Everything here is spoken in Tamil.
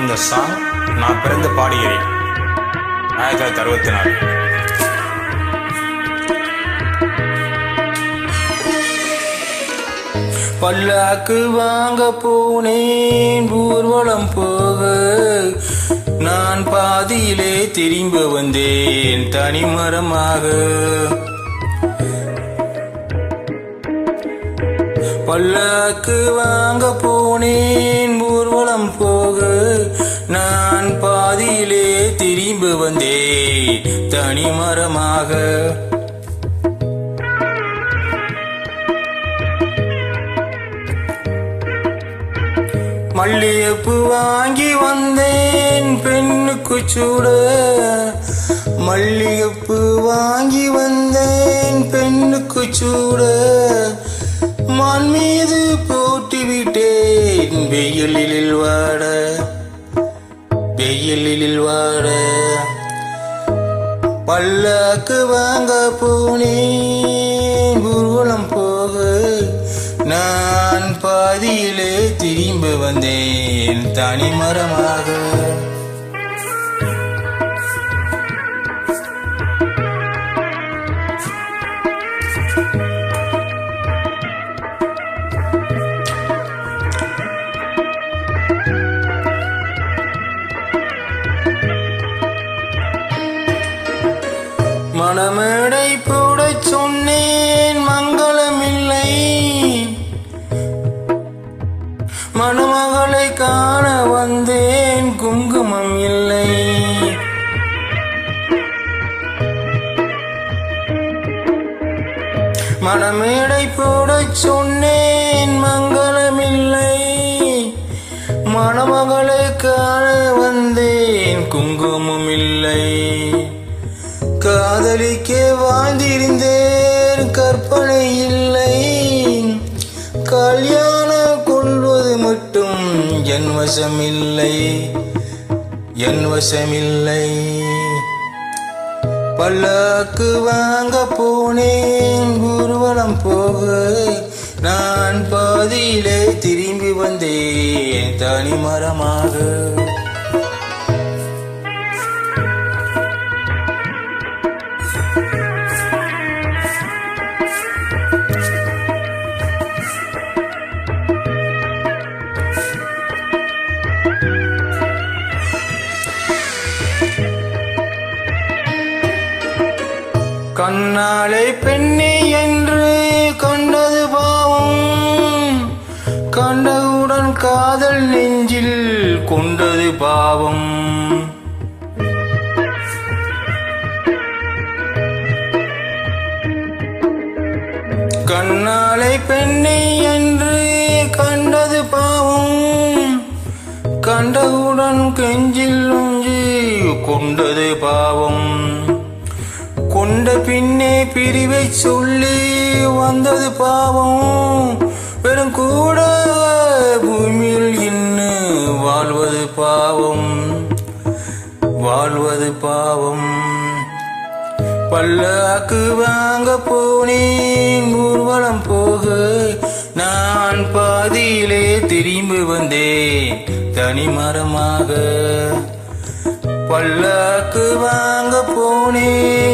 இந்த சாங் நான் பிறந்து பாடுகிறேன் 1964. பல்லாக்கு வாங்க போனேன் ஊர்வலம் போக, நான் பாதியிலே திரும்ப வந்தேன் தனிமரமாக. பல்லாக்கு வாங்க போனேன் ஊர்வலம் போக, நான் பாதியிலே திரும்ப வந்தேன் தனிமரமாக. மல்லிகைப்பூ வாங்கி வந்தேன் பெண்ணுக்கு சூட, மல்லிகைப்பூ வாங்கி வந்தேன் பெண்ணுக்கு சூட, மான் மீது போட்டு விட்டேன் வெயிலில் வாட, வெயிலில் வாட. பல்லாக்கு வாங்க போனேன் ஊர்வலம் போக, நான் பாதியிலே திரும்ப வந்தேன் தனிமரமாக. மணமேடை போடச் சொன்னேன் மங்களமில்லை, மணமகளை காண வந்தேன் குங்குமம் இல்லை. மணமேடை போடச் சொன்னேன் மங்களமில்லை, மணமகளை காண வந்தேன் குங்குமம் இல்லை. காதலிக்க வாழ்ந்திருந்தேன் கற்பனை இல்லை, கல்யாணம் கொள்வது மட்டும் என் வசமில்லை, என் வசமில்லை. பல்லாக்கு வாங்க போனேன் ஊர்வலம் போக, நான் பாதியிலே திரும்பி வந்தேன் தனிமரமாக. கண்ணாலே பெண்ணே என்று கண்டது பாவம், கண்டவுடன் காதல் நெஞ்சில் கொண்டது பாவம். கண்ணாலே பெண்ணே என்று கண்டது பாவம், கண்டவுடன் கெஞ்சில் நெஞ்சு கொண்டது பாவம். கொண்ட பின்னே பிரிவை சொல்லி வந்தது பாவம், வெறும் கூட பூமியில் இன்னும் வாழ்வது பாவம், வாழ்வது பாவம். பல்லாக்கு வாங்க போனேன் ஊர்வலம் போக, நான் பாதியிலே திரும்பி வந்தேன் தனிமரமாக. பல்லாக்கு வாங்க போனேன்